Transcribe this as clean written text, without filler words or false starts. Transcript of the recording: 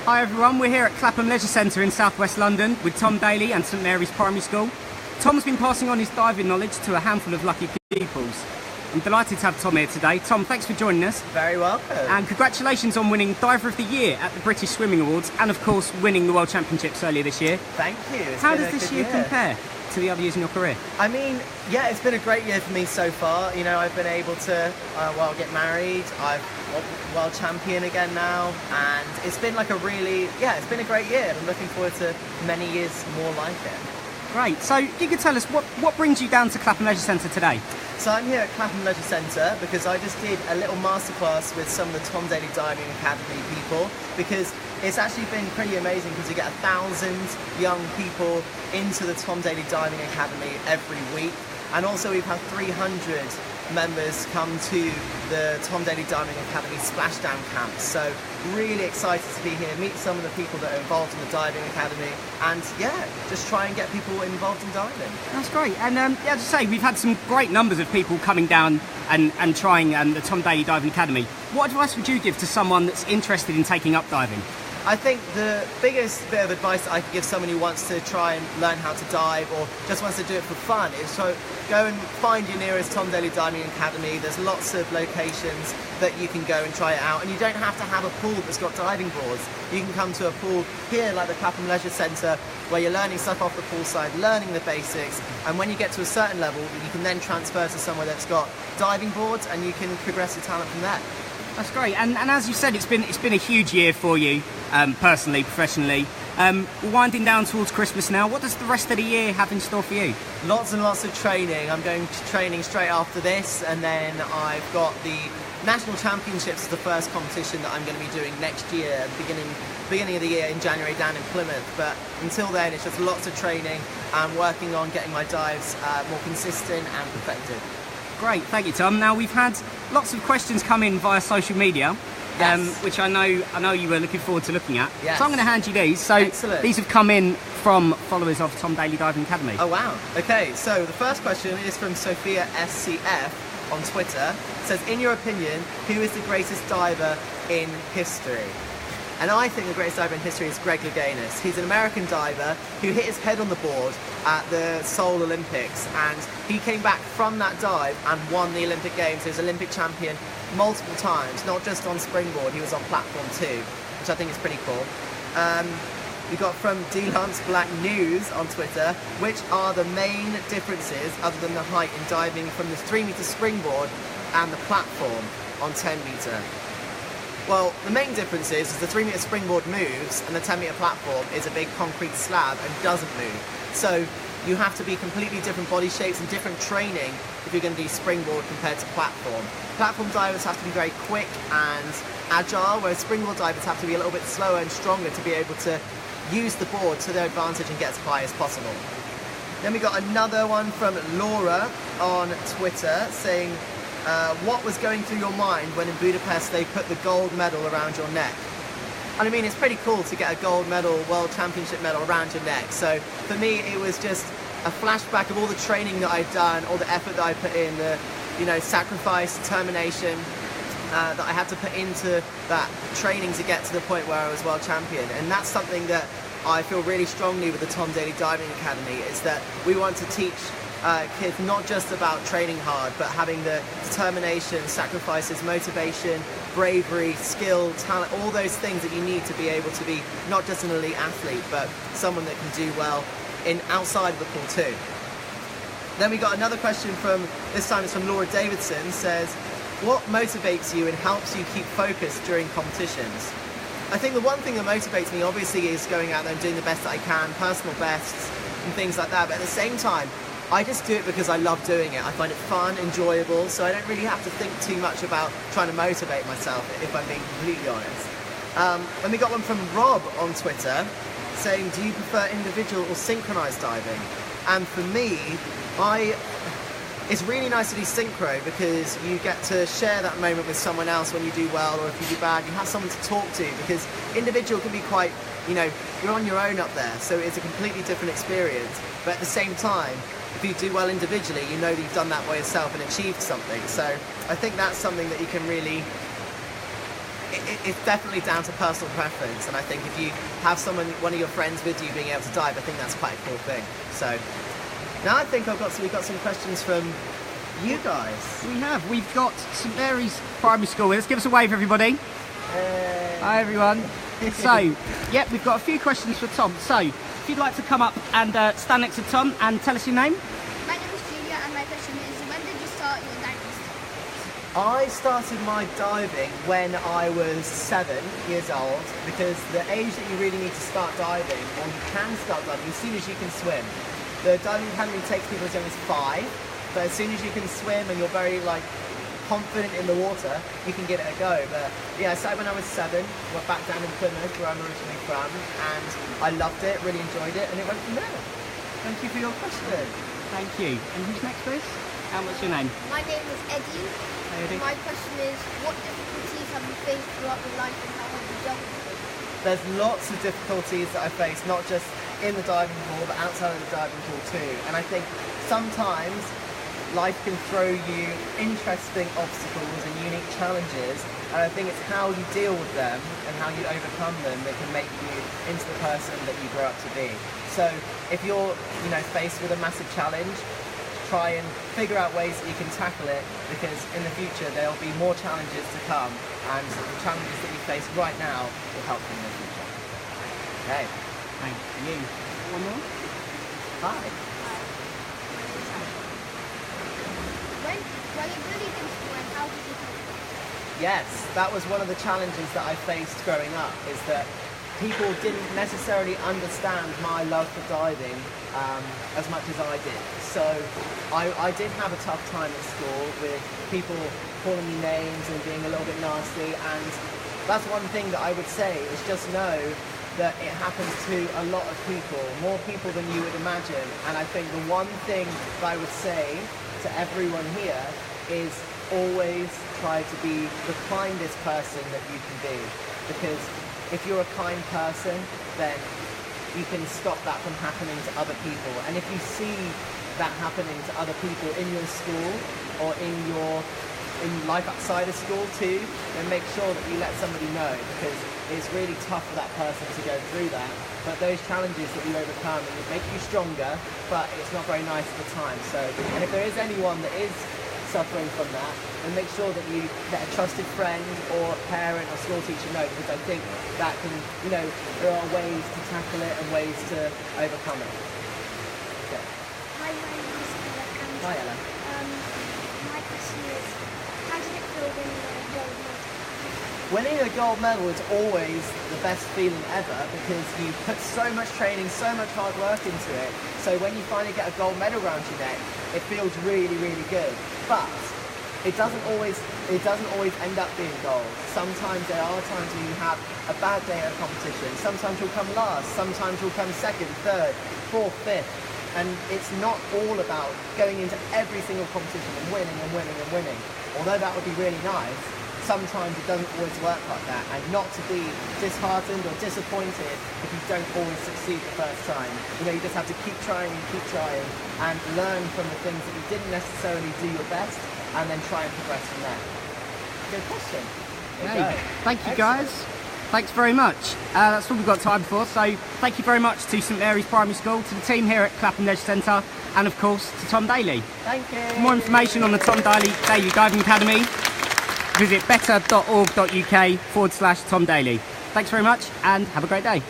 Hi everyone, we're here at Clapham Leisure Centre in South West London with Tom Daley and St Mary's Primary School. Tom's been passing on his diving knowledge to a handful of lucky pupils. I'm delighted to have Tom here today. Tom, thanks for joining us. Very welcome. And congratulations on winning Diver of the Year at the British Swimming Awards and of course winning the World Championships earlier this year. Thank you. How does this year compare to the other years in your career? I mean, yeah, it's been a great year for me so far. You know, I've been able to, get married. I've world champion again now, and it's been like it's been a great year. I'm looking forward to many years more like it. Great. So you could tell us what brings you down to Clapham Leisure Centre today? So I'm here at Clapham Leisure Centre because I just did a little masterclass with some of the Tom Daley Diving Academy people, because it's actually been pretty amazing because you get 1,000 young people into the Tom Daley Diving Academy every week, and also we've had 300 members come to the Tom Daley Diving Academy splashdown camp. So really excited to be here, meet some of the people that are involved in the Diving Academy, and just try and get people involved in diving. That's great. And as I say, we've had some great numbers of people coming down and trying the Tom Daley Diving Academy. What advice would you give to someone that's interested in taking up diving? I think the biggest bit of advice that I could give someone who wants to try and learn how to dive or just wants to do it for fun is to go and find your nearest Tom Daley Diving Academy. There's lots of locations that you can go and try it out, and you don't have to have a pool that's got diving boards. You can come to a pool here like the Clapham Leisure Centre where you're learning stuff off the poolside, learning the basics, and when you get to a certain level you can then transfer to somewhere that's got diving boards and you can progress your talent from there. That's great, and as you said, it's been a huge year for you, personally, professionally. We're winding down towards Christmas now. What does the rest of the year have in store for you? Lots and lots of training. I'm going to training straight after this, and then I've got the National Championships as the first competition that I'm going to be doing next year, beginning of the year in January down in Plymouth. But until then, it's just lots of training and working on getting my dives more consistent and perfected. Great, thank you, Tom. Now, we've had lots of questions come in via social media, which I know you were looking forward to looking at. Yes. So I'm going to hand you these. So excellent. These have come in from followers of Tom Daley Diving Academy. Oh, wow. Okay, so the first question is from Sophia SCF on Twitter. It says, in your opinion, who is the greatest diver in history? And I think the greatest diver in history is Greg Louganis. He's an American diver who hit his head on the board at the Seoul Olympics, and he came back from that dive and won the Olympic Games. He was Olympic champion multiple times, not just on springboard, he was on platform too, which I think is pretty cool. We got from D-Lance Black News on Twitter, which are the main differences other than the height in diving from the 3-metre springboard and the platform on 10 metre? Well, the main difference is the 3-metre springboard moves and the 10-metre platform is a big concrete slab and doesn't move. So you have to be completely different body shapes and different training if you're going to do springboard compared to platform. Platform divers have to be very quick and agile, whereas springboard divers have to be a little bit slower and stronger to be able to use the board to their advantage and get as high as possible. Then we got another one from Laura on Twitter saying, what was going through your mind when in Budapest they put the gold medal around your neck? And I mean, it's pretty cool to get a gold medal, world championship medal around your neck. So for me, it was just a flashback of all the training that I'd done, all the effort that I put in, the sacrifice, determination that I had to put into that training to get to the point where I was world champion. And that's something that I feel really strongly with the Tom Daley Diving Academy, is that we want to teach kids not just about training hard, but having the determination, sacrifices, motivation, bravery, skill, talent, all those things that you need to be able to be not just an elite athlete, but someone that can do well outside of the pool too. Then we got another question this time it's from Laura Davidson, says, what motivates you and helps you keep focused during competitions? I think the one thing that motivates me obviously is going out there and doing the best that I can, personal bests and things like that, but at the same time, I just do it because I love doing it. I find it fun, enjoyable, so I don't really have to think too much about trying to motivate myself, if I'm being completely honest. And we got one from Rob on Twitter saying, do you prefer individual or synchronized diving? And for me, it's really nice to do synchro because you get to share that moment with someone else when you do well, or if you do bad, you have someone to talk to, because individual can be quite, you're on your own up there, so it's a completely different experience. But at the same time, if you do well individually, you know that you've done that by yourself and achieved something. So I think that's something that you can really it's definitely down to personal preference, and I think if you have one of your friends with you being able to dive, I think that's quite a cool thing. So now I think we've got some questions from you guys. We've got St Mary's Primary School with us. Give us a wave, everybody. Hi, everyone. So, we've got a few questions for Tom. So, if you'd like to come up and stand next to Tom and tell us your name. My name is Julia, and my question is, when did you start your diving stuff? I started my diving when I was 7 years old, because the age that you really need to start diving, or you can start diving, as soon as you can swim. The diving academy takes people as young as 5, but as soon as you can swim and you're very confident in the water, you can give it a go. But yeah, I started when I was 7, went back down in Plymouth, where I'm originally from, and I loved it, really enjoyed it, and it went from there. Thank you for your question. Thank you. And who's next, please? And what's your name? My name is Eddie. Hi, Eddie. My question is, what difficulties have you faced throughout your life, and how have you dealt with them? There's lots of difficulties that I face, not just in the diving pool, but outside of the diving pool too. And I think sometimes life can throw you interesting obstacles and unique challenges, and I think it's how you deal with them and how you overcome them that can make you into the person that you grow up to be. So if you're faced with a massive challenge, try and figure out ways that you can tackle it, because in the future there'll be more challenges to come, and the challenges that you face right now will help you in the future. Okay. Thank you. One more? Hi. When you bullied in school, and how did you cope with it? Yes, that was one of the challenges that I faced growing up, is that people didn't necessarily understand my love for diving as much as I did. So I did have a tough time at school with people calling me names and being a little bit nasty, and that's one thing that I would say is just know that it happens to a lot of people, more people than you would imagine. And I think the one thing that I would say to everyone here is always try to be the kindest person that you can be, because if you're a kind person, then you can stop that from happening to other people. And if you see that happening to other people in your school or in life outside of school too, then make sure that you let somebody know, because it's really tough for that person to go through that. But those challenges that you overcome, it make you stronger, but it's not very nice at the time. So, and if there is anyone that is suffering from that, then make sure that you let a trusted friend or parent or school teacher know, because I think that can, there are ways to tackle it and ways to overcome it. Okay. Hi, my name is Ella. Hi, Ella. My question is, how did it feel when you won a gold medal? Winning a gold medal is always the best feeling ever, because you put so much training, so much hard work into it. So when you finally get a gold medal around your neck, it feels really, really good. But it doesn't always end up being gold. Sometimes there are times when you have a bad day at a competition. Sometimes you'll come last, sometimes you'll come second, third, fourth, fifth. And it's not all about going into every single competition and winning and winning and winning. Although that would be really nice, sometimes it doesn't always work like that, and not to be disheartened or disappointed if you don't always succeed the first time. You just have to keep trying and learn from the things that you didn't necessarily do your best, and then try and progress from there. Good question. There you go. Thank you, guys. Thanks very much. That's all we've got time for. So thank you very much to St Mary's Primary School, to the team here at Clapham Leisure Centre, and of course to Tom Daley. Thank you. For more information on the Tom Daley Diving Academy, visit better.org.uk/Tom Daley. Thanks very much and have a great day.